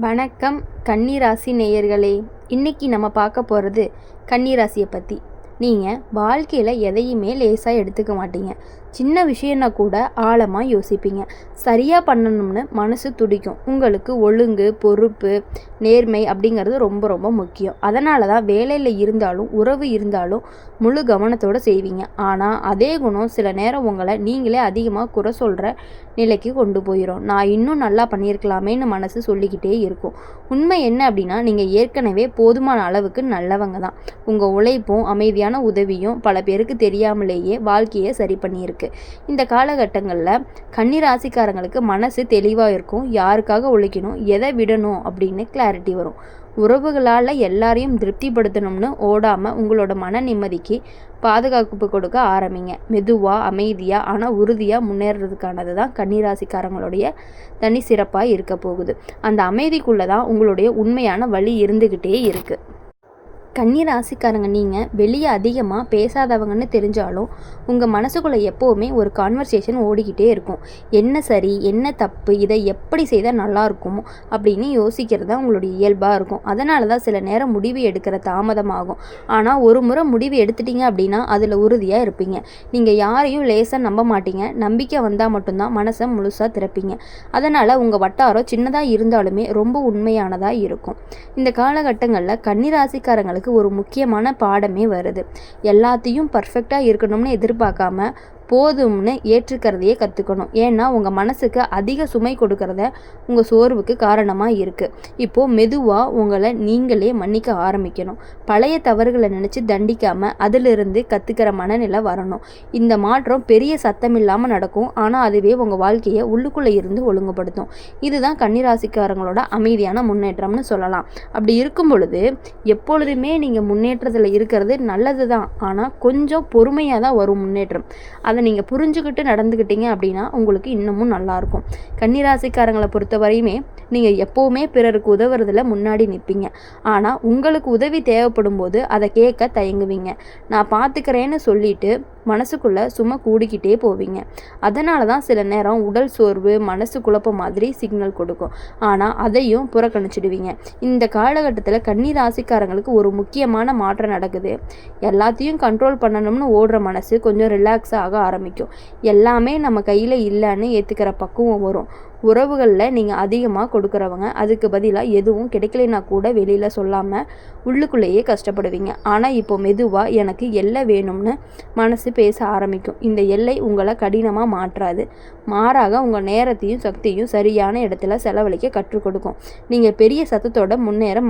வணக்கம் கன்னிராசி நேயர்களே. இன்னைக்கு நம்ம பார்க்க போகிறது கன்னிராசியை பற்றி. நீங்கள் வாழ்க்கையில் எதையுமே லேசாக எடுத்துக்க மாட்டீங்க. சின்ன விஷயம்னா கூட ஆழமாக யோசிப்பீங்க. சரியாக பண்ணணும்னு மனசு துடிக்கும். உங்களுக்கு ஒழுங்கு, பொறுப்பு, நேர்மை அப்படிங்கிறது ரொம்ப ரொம்ப முக்கியம். அதனால தான் வேலையில் இருந்தாலும் உறவு இருந்தாலும் முழு கவனத்தோடு செய்வீங்க. ஆனால் அதே குணம் சில நேரம் உங்களை நீங்களே அதிகமாக குறை சொல்கிற நிலைக்கு கொண்டு போயிடும். நான் இன்னும் நல்லா பண்ணியிருக்கலாமேன்னு மனசு சொல்லிக்கிட்டே இருக்கும். உண்மை என்ன அப்படின்னா, நீங்கள் ஏற்கனவே போதுமான அளவுக்கு நல்லவங்க தான். உங்கள் உழைப்பும் அமைதியான உதவியும் பல பேருக்கு தெரியாமலேயே வாழ்க்கையை சரி பண்ணியிருக்கு. இந்த காலகட்டங்களில் கன்னிராசிக்காரங்களுக்கு மனசு தெளிவாக இருக்கும். யாருக்காக உழைக்கணும், எதை விடணும் அப்படின்னு கிளாரிட்டி வரும். உறவுகளால் எல்லாரையும் திருப்திப்படுத்தணும்னு ஓடாமல் உங்களோட மன நிம்மதிக்கு பாதுகாப்பு கொடுக்க ஆரம்பிங்க. மெதுவாக, அமைதியாக, ஆனால் உறுதியாக முன்னேறதுக்கானது தான் கன்னிராசிக்காரங்களுடைய தனி சிறப்பாக இருக்க போகுது. அந்த அமைதிக்குள்ளே தான் உங்களுடைய உண்மையான வழி இருந்துக்கிட்டே இருக்குது. கன்னிராசிக்காரங்க, நீங்கள் வெளியே அதிகமாக பேசாதவங்கன்னு தெரிஞ்சாலும் உங்கள் மனசுக்குள்ளே எப்போவுமே ஒரு கான்வர்சேஷன் ஓடிக்கிட்டே இருக்கும். என்ன சரி, என்ன தப்பு, இதை எப்படி செய்தால் நல்லாயிருக்குமோ அப்படின்னு யோசிக்கிறது தான் உங்களுடைய இயல்பாக இருக்கும். அதனால தான் சில நேரம் முடிவு எடுக்கிற தாமதமாகும். ஆனால் ஒரு முறை முடிவு எடுத்துட்டீங்க அப்படின்னா அதில் உறுதியாக இருப்பீங்க. நீங்கள் யாரையும் லேசாக நம்ப மாட்டீங்க. நம்பிக்கை வந்தால் மட்டும்தான் மனசை முழுசாக திறப்பீங்க. அதனால் உங்கள் வட்டாரம் சின்னதாக இருந்தாலுமே ரொம்ப உண்மையானதாக இருக்கும். இந்த காலகட்டங்களில் கன்னிராசிக்காரங்களுக்கு ஒரு முக்கியமான பாடமே வருது. எல்லாத்தையும் பர்ஃபெக்டாக இருக்கணும்னு எதிர்பார்க்காம போதும்னு ஏற்றுக்கிறதையே கற்றுக்கணும். ஏன்னா உங்கள் மனசுக்கு அதிக சுமை கொடுக்கறத உங்கள் சோர்வுக்கு காரணமாக இருக்குது. இப்போது மெதுவாக உங்களை நீங்களே மன்னிக்க ஆரம்பிக்கணும். பழைய தவறுகளை நினச்சி தண்டிக்காமல் அதிலிருந்து கற்றுக்கிற மனநிலை வரணும். இந்த மாற்றம் பெரிய சத்தம் இல்லாமல் நடக்கும். ஆனால் அதுவே உங்கள் வாழ்க்கையை உள்ளுக்குள்ளே இருந்து ஒழுங்குபடுத்தும். இதுதான் கன்னிராசிக்காரங்களோட அமைதியான முன்னேற்றம்னு சொல்லலாம். அப்படி இருக்கும் பொழுது எப்பொழுதுமே நீங்கள் முன்னேற்றத்தில் இருக்கிறது நல்லது தான். ஆனால் கொஞ்சம் பொறுமையாக தான் வரும் முன்னேற்றம். அதை நீங்கள் புரிஞ்சுக்கிட்டு நடந்துக்கிட்டீங்க அப்படின்னா உங்களுக்கு இன்னமும் நல்லாயிருக்கும். கன்னிராசிக்காரங்களை பொறுத்த வரையுமே நீங்கள் எப்போவுமே பிறருக்கு உதவுறதுல முன்னாடி நிற்பீங்க. ஆனால் உங்களுக்கு உதவி தேவைப்படும் போது அதை கேட்க தயங்குவீங்க. நான் பார்த்துக்கிறேன்னு சொல்லிட்டு மனசுக்குள்ளே சும்மா கூடிக்கிட்டே போவீங்க. அதனால தான் சில நேரம் உடல் சோர்வு, மனசு குழப்பம் மாதிரி சிக்னல் கொடுக்கும். ஆனால் அதையும் புறக்கணிச்சிடுவீங்க. இந்த காலகட்டத்தில் கன்னிராசிக்காரங்களுக்கு ஒரு முக்கியமான மாற்றம் நடக்குது. எல்லாத்தையும் கண்ட்ரோல் பண்ணணும்னு ஓடுற மனசு கொஞ்சம் ரிலாக்ஸாக ஆக ஆரம்பிக்கும். எல்லாமே நம்ம கையில் இல்லைன்னு ஏற்றுக்கிற பக்குவம் வரும். உறவுகளில் நீங்கள் அதிகமாக கொடுக்குறவங்க அதுக்கு பதிலாக எதுவும் கிடைக்கலைன்னா கூட வெளியில் சொல்லாமல் உள்ளுக்குள்ளேயே கஷ்டப்படுவீங்க. ஆனால் இப்போ மெதுவாக எனக்கு எல்லை வேணும்னு மனசு பேச ஆரம்பிக்கும். இந்த எல்லை உங்களை கடினமாக மாற்றாது. மாறாக உங்கள் நேரத்தையும் சக்தியும் சரியான இடத்துல செலவழிக்க கற்றுக் கொடுக்கும். நீங்கள் பெரிய சத்தத்தோட முன்னேற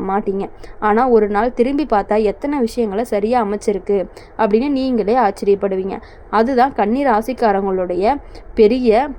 மாட்டீங்க. ஆனால் ஒரு நாள் திரும்பி பார்த்தா எத்தனை விஷயங்களை சரியாக அமைச்சிருக்கு அப்படின்னு நீங்களே ஆச்சரியப்படுவீங்க. அதுதான் கன்னிராசிக்காரங்களுடைய பெரிய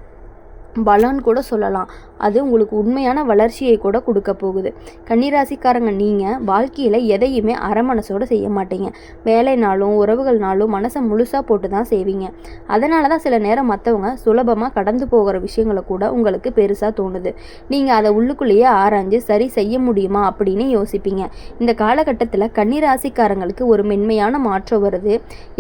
பலன்னு கூட சொல்லலாம். அது உங்களுக்கு உண்மையான வளர்ச்சியை கூட கொடுக்க போகுது. கன்னிராசிக்காரங்க, நீங்கள் வாழ்க்கையில் எதையுமே அரை மனசோடு செய்ய மாட்டீங்க. வேலைனாலும் உறவுகள்னாலும் மனசை முழுசாக போட்டு தான் செய்வீங்க. அதனால தான் சில நேரம் மற்றவங்க சுலபமாக கடந்து போகிற விஷயங்களை கூட உங்களுக்கு பெருசாக தோணுது. நீங்கள் அதை உள்ளுக்குள்ளேயே ஆராய்ஞ்சு சரி செய்ய முடியுமா அப்படின்னு யோசிப்பீங்க. இந்த காலகட்டத்தில் கன்னிராசிக்காரங்களுக்கு ஒரு மென்மையான மாற்றம் வருது.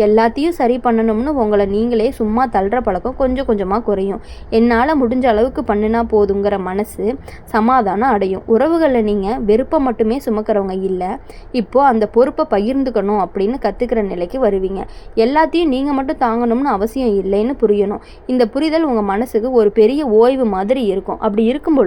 எல்லாத்தையும் சரி பண்ணணும்னு உங்களை நீங்களே சும்மா தள்ளுற பழக்கம் கொஞ்சம் கொஞ்சமாக குறையும். என்னால் முடிஞ்ச அளவுக்கு பண்ணினா போதுங்கிற மனசு சமாதானம் அடையும். உறவுகளில் நீங்கள் வெறுப்பை மட்டுமே சுமக்கிறவங்க இல்லை, இப்போது அந்த பொறுப்பை பகிர்ந்துக்கணும் அப்படின்னு கற்றுக்கிற நிலைக்கு வருவீங்க. எல்லாத்தையும் நீங்கள் மட்டும் தாங்கணும்னு அவசியம் இல்லைன்னு புரியணும். இந்த புரிதல் உங்கள் மனசுக்கு ஒரு பெரிய ஓய்வு மாதிரி இருக்கும். அப்படி இருக்கும்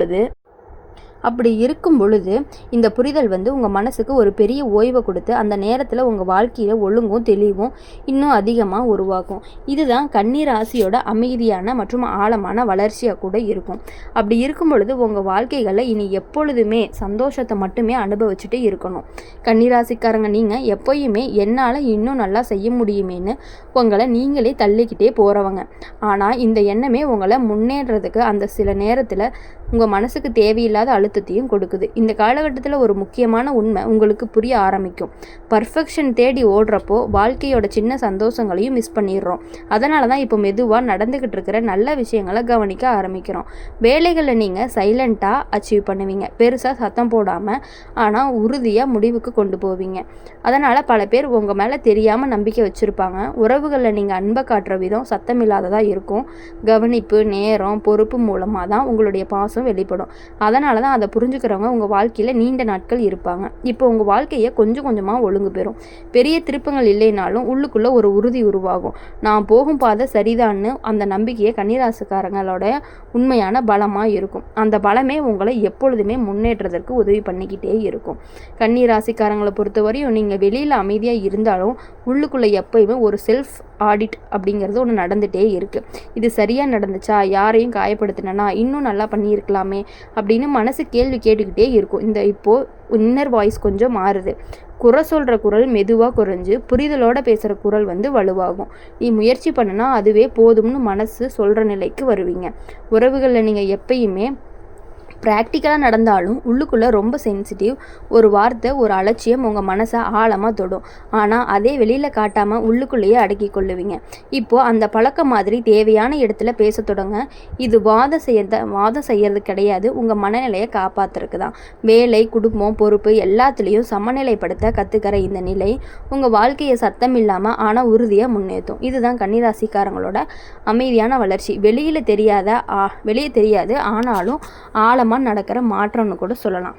பொழுது இந்த புரிதல் உங்கள் மனசுக்கு ஒரு பெரிய ஓய்வை கொடுத்து அந்த நேரத்தில் உங்கள் வாழ்க்கையில் ஒழுங்கும் தெளிவும் இன்னும் அதிகமாக உருவாக்கும். இதுதான் கன்னிராசியோட அமைதியான மற்றும் ஆழமான வளர்ச்சியாக கூட இருக்கும். அப்படி இருக்கும் பொழுது உங்கள் வாழ்க்கைகளில் இனி எப்பொழுதுமே சந்தோஷத்தை மட்டுமே அனுபவிச்சுட்டு இருக்கணும். கன்னிராசிக்காரங்க, நீங்கள் எப்போயுமே என்னால் இன்னும் நல்லா செய்ய முடியுமேன்னு உங்களை நீங்களே தள்ளிக்கிட்டே போகிறவங்க. ஆனால் இந்த எண்ணமே உங்களை முன்னேறதுக்கு அந்த சில நேரத்தில் உங்கள் மனசுக்கு தேவையில்லாத அழுத்தத்தையும் கொடுக்குது. இந்த காலகட்டத்தில் ஒரு முக்கியமான உண்மை உங்களுக்கு புரிய ஆரம்பிக்கும். பர்ஃபெக்ஷன் தேடி ஓடுறப்போ வாழ்க்கையோட சின்ன சந்தோஷங்களையும் மிஸ் பண்ணிடுறோம். அதனால தான் இப்போ மெதுவாக நடந்துக்கிட்டு இருக்கிற நல்ல விஷயங்களை கவனிக்க ஆரம்பிக்கிறோம். வேலைகளில் நீங்கள் சைலண்ட்டாக அச்சீவ் பண்ணுவீங்க. பெருசாக சத்தம் போடாமல் ஆனால் உறுதியாக முடிவுக்கு கொண்டு போவீங்க. அதனால் பல பேர் உங்கள் மேலே தெரியாமல் நம்பிக்கை வச்சுருப்பாங்க. உறவுகளில் நீங்கள் அன்பை காட்டுற விதம் சத்தமில்லாததாக இருக்கும். கவனிப்பு, நேரம், பொறுப்பு மூலமாக தான் உங்களுடைய பாசம் எப்போதும் வெளிப்படும். அதனால தான் அதை புரிஞ்சுக்கிறவங்க உங்கள் வாழ்க்கையில் நீண்ட நாட்கள் இருப்பாங்க. இப்போ உங்கள் வாழ்க்கையை கொஞ்சம் கொஞ்சமாக ஒழுங்கு பெறும். பெரிய திருப்பங்கள் இல்லைனாலும் உள்ளுக்குள்ளே ஒரு உறுதி உருவாகும். நான் போகும் பாதை சரிதான்னு அந்த நம்பிக்கையை கன்னிராசிக்காரங்களோட உண்மையான பலமாக இருக்கும். அந்த பலமே உங்களை எப்பொழுதுமே முன்னேற்றத்திற்கு உதவி பண்ணிக்கிட்டே இருக்கும். கன்னிராசிக்காரங்களை பொறுத்தவரையும் நீங்கள் வெளியில் அமைதியாக இருந்தாலும் உள்ளுக்குள்ளே எப்போயுமே ஒரு செல்ஃப் ஆடிட் அப்படிங்கிறது ஒன்று நடந்துகிட்டே இருக்குது. இது சரியாக நடந்துச்சா, யாரையும் காயப்படுத்தினா இன்னும் நல்லா பண்ணியிருக்கலாமே அப்படின்னு மனசு கேள்வி கேட்டுக்கிட்டே இருக்கும். இப்போது இன்னர் வாய்ஸ் கொஞ்சம் மாறுது. குறை சொல்கிற குரல் மெதுவாக குறைஞ்சு புரிதலோடு பேசுகிற குரல் வலுவாகும். நீ முயற்சி பண்ணுனா அதுவே போதும்னு மனசு சொல்கிற நிலைக்கு வருவீங்க. உறவுகளில் நீங்கள் எப்பயுமே ப்ராக்டிக்கலாக நடந்தாலும் உள்ளுக்குள்ளே ரொம்ப சென்சிட்டிவ். ஒரு வார்த்தை, ஒரு அலட்சியம் உங்கள் மனசை ஆழமாக தொடும். ஆனால் அதே வெளியில் காட்டாமல் உள்ளுக்குள்ளேயே அடக்கி கொள்ளுவீங்க. இப்போது அந்த பழக்கம் மாதிரி தேவையான இடத்துல பேச தொடங்க. இது வாதம் செய்யறது கிடையாது, உங்கள் மனநிலையை காப்பாற்றுறதுக்கு தான். வேலை, குடும்பம், பொறுப்பு எல்லாத்துலேயும் சமநிலைப்படுத்த கற்றுக்கிற இந்த நிலை உங்கள் வாழ்க்கையை சத்தம் இல்லாமல் ஆனால் உறுதியாக முன்னேற்றும். இதுதான் கன்னிராசிக்காரங்களோட அமைதியான வளர்ச்சி. வெளியே தெரியாது, ஆனாலும் ஆழமாக நடக்கிற மாற்றம்னு கூட சொல்லலாம்.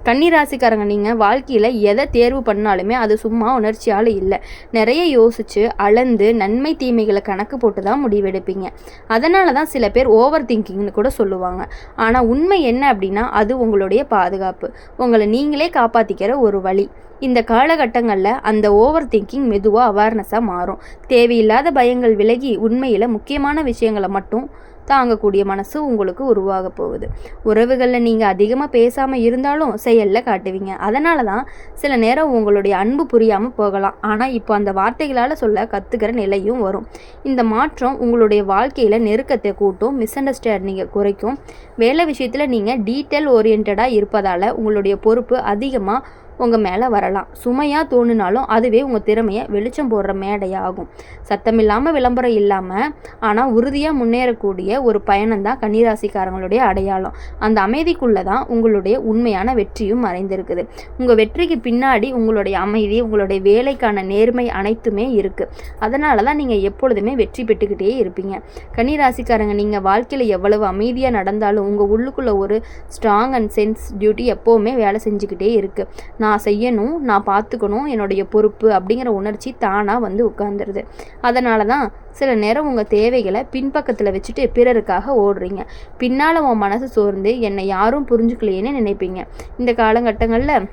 கன்னிராசிக்காரங்க, நீங்கள் வாழ்க்கையில் எதை தேர்வு பண்ணாலுமே அது சும்மா உணர்ச்சியால் இல்லை. நிறைய யோசித்து அளந்து நன்மை தீமைகளை கணக்கு போட்டு தான் முடிவெடுப்பீங்க. அதனால தான் சில பேர் ஓவர் திங்கிங்னு கூட சொல்லுவாங்க. ஆனால் உண்மை என்ன அப்படின்னா அது உங்களுடைய பாதுகாப்பு, உங்களை நீங்களே காப்பாற்றிக்கிற ஒரு வழி. இந்த காலகட்டங்களில் அந்த ஓவர் திங்கிங் மெதுவாக அவேர்னஸாக மாறும். தேவையில்லாத பயங்கள் விலகி உண்மையில் முக்கியமான விஷயங்களை மட்டும் தாங்கக்கூடிய மனசு உங்களுக்கு உருவாக போகுது. உறவுகளில் நீங்கள் அதிகமாக பேசாமல் இருந்தாலும் செயலில் காட்டுவீங்க. அதனால தான் சில நேரம் உங்களுடைய அன்பு புரியாமல் போகலாம். ஆனால் இப்போ அந்த வார்த்தைகளால் சொல்ல கற்றுக்கிற நிலையும் வரும். இந்த மாற்றம் உங்களுடைய வாழ்க்கையில் நெருக்கத்தை கூட்டும், மிஸ் அண்டர்ஸ்டாண்டிங்கை குறைக்கும். வேலை விஷயத்தில் நீங்கள் டீட்டெயில் ஓரியன்டாக இருப்பதால் உங்களுடைய பொறுப்பு அதிகமாக உங்கள் மேலே வரலாம். சுமையாக தோணுனாலும் அதுவே உங்கள் திறமையை வெளிச்சம் போடுற மேடையாகும். சத்தமில்லாமல், விளம்பரம் இல்லாமல், ஆனால் உறுதியாக முன்னேறக்கூடிய ஒரு பயணம் தான் கன்னிராசிக்காரங்களுடைய அடையாளம். அந்த அமைதிக்குள்ளே தான் உங்களுடைய உண்மையான வெற்றியும் மறைந்திருக்குது. உங்கள் வெற்றிக்கு பின்னாடி உங்களுடைய அமைதி, உங்களுடைய வேலைக்கான நேர்மை அனைத்துமே இருக்குது. அதனால தான் நீங்கள் எப்பொழுதுமே வெற்றி பெற்றுக்கிட்டே இருப்பீங்க. கன்னிராசிக்காரங்க, நீங்கள் வாழ்க்கையில் எவ்வளவு அமைதியாக நடந்தாலும் உங்கள் உள்ளுக்குள்ளே ஒரு ஸ்ட்ராங் அண்ட் சென்ஸ் டியூட்டி எப்போவுமே வேலை செஞ்சுக்கிட்டே இருக்குது. நான் செய்யணும், நான் பார்த்துக்கணும், என்னுடைய பொறுப்பு அப்படிங்கிற உணர்ச்சி தானாக உட்காந்துருது. அதனால தான் சில நேரம் உங்கள் தேவைகளை பின்பக்கத்தில் வச்சுட்டு பிறருக்காக ஓடுறீங்க. பின்னால் உன் மனசு சோர்ந்து என்னை யாரும் புரிஞ்சுக்கலையேன்னு நினைப்பீங்க. இந்த காலகட்டங்களில்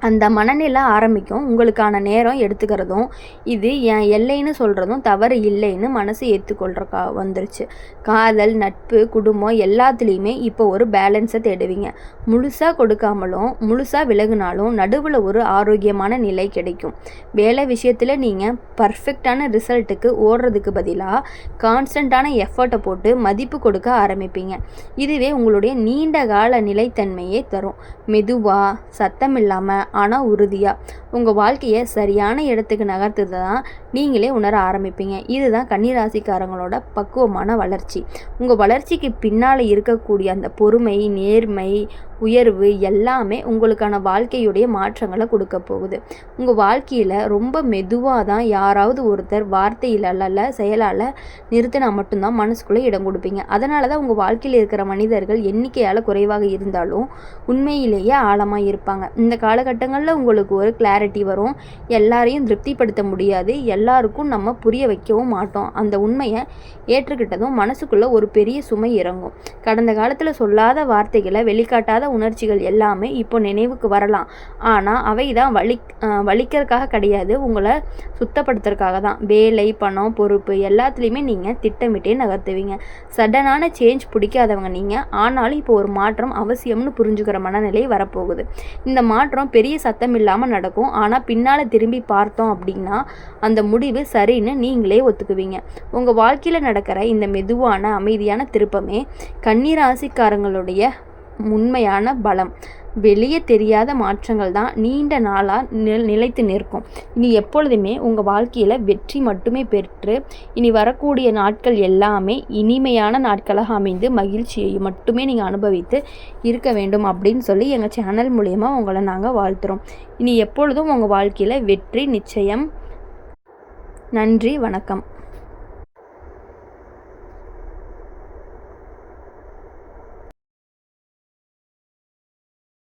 அந்த மனநிலை ஆரம்பிக்கும். உங்களுக்கான நேரம் எடுத்துக்கிறதும் இது என் எல்லைன்னு சொல்கிறதும் தவறு இல்லைன்னு மனசு ஏற்றுக்கொள்றக்கா வந்துருச்சு. காதல், நட்பு, குடும்பம் எல்லாத்துலேயுமே இப்போ ஒரு பேலன்ஸை தேடுவீங்க. முழுசாக கொடுக்காமலும் முழுசாக விலகுனாலும் நடுவில் ஒரு ஆரோக்கியமான நிலை கிடைக்கும். வேலை விஷயத்தில் நீங்கள் பர்ஃபெக்டான ரிசல்ட்டுக்கு ஓடுறதுக்கு பதிலாக கான்ஸ்டண்ட்டான எஃபர்ட்டை போட்டு மதிப்பு கொடுக்க ஆரம்பிப்பீங்க. இதுவே உங்களுடைய நீண்ட கால நிலைத்தன்மையே தரும். மெதுவாக, சத்தம் இல்லாமல், ஆனால் உறுதியாக உங்கள் வாழ்க்கையை சரியான இடத்துக்கு நகர்த்துறது தான் நீங்களே உணர ஆரம்பிப்பீங்க. இதுதான் கன்னிராசிக்காரங்களோட பக்குவமான வளர்ச்சி. உங்கள் வளர்ச்சிக்கு பின்னால் இருக்கக்கூடிய அந்த பொறுமை, நேர்மை, உயர்வு எல்லாமே உங்களுக்கான வாழ்க்கையுடைய மாற்றங்களை கொடுக்க போகுது. உங்கள் வாழ்க்கையில் ரொம்ப மெதுவாக தான் யாராவது ஒருத்தர் வார்த்தையில் அல்ல செயலால் நிறுத்தினா மட்டும்தான் மனசுக்குள்ளே இடம் கொடுப்பீங்க. அதனால தான் உங்கள் வாழ்க்கையில் இருக்கிற மனிதர்கள் எண்ணிக்கையால் குறைவாக இருந்தாலும் உண்மையிலேயே ஆழமாக இருப்பாங்க. இந்த காலகட்டங்களில் உங்களுக்கு ஒரு கிளாரிட்டி வரும். எல்லாரையும் திருப்திப்படுத்த முடியாது, எல்லாருக்கும் நம்ம புரிய வைக்கவும் மாட்டோம். அந்த உண்மையை ஏற்றுக்கிட்டதும் மனசுக்குள்ளே ஒரு பெரிய சுமை இறங்கும். கடந்த காலத்தில் சொல்லாத வார்த்தைகளை, வெளிக்காட்டாத உணர்ச்சிகள் எல்லாமே இப்போ நினைவுக்கு வரலாம். ஆனால் அவை தான் வலிக்கிறதுக்காக கிடையாது, உங்களை சுத்தப்படுத்துறதுக்காக தான். வேலை, பணம், பொறுப்பு எல்லாத்துலேயுமே நீங்கள் திட்டமிட்டே நகர்த்துவீங்க. சடனான சேஞ்ச் பிடிக்காதவங்க நீங்கள். ஆனாலும் இப்போ ஒரு மாற்றம் அவசியம்னு புரிஞ்சுக்கிற மனநிலை வரப்போகுது. இந்த மாற்றம் பெரிய சத்தம் இல்லாமல் நடக்கும். ஆனால் பின்னால் திரும்பி பார்த்தோம் அப்படின்னா அந்த முடிவு சரின்னு நீங்களே ஒத்துக்குவீங்க. உங்கள் வாழ்க்கையில் நடக்கிற இந்த மெதுவான அமைதியான திருப்பமே கன்னிராசிக்காரங்களுடைய உண்மையான பலம். வெளியே தெரியாத மாற்றங்கள் தான் நீண்ட நாளாக நிலைத்து நிற்கும். இனி எப்பொழுதுமே உங்கள் வாழ்க்கையில் வெற்றி மட்டுமே பெற்று இனி வரக்கூடிய நாட்கள் எல்லாமே இனிமையான நாட்களாக அமைந்து மகிழ்ச்சியை மட்டுமே நீங்கள் அனுபவித்து இருக்க வேண்டும் அப்படின்னு சொல்லி எங்கள் சேனல் மூலயமா உங்களை நாங்கள் வாழ்த்துறோம். இனி எப்பொழுதும் உங்கள் வாழ்க்கையில் வெற்றி நிச்சயம். நன்றி, வணக்கம்.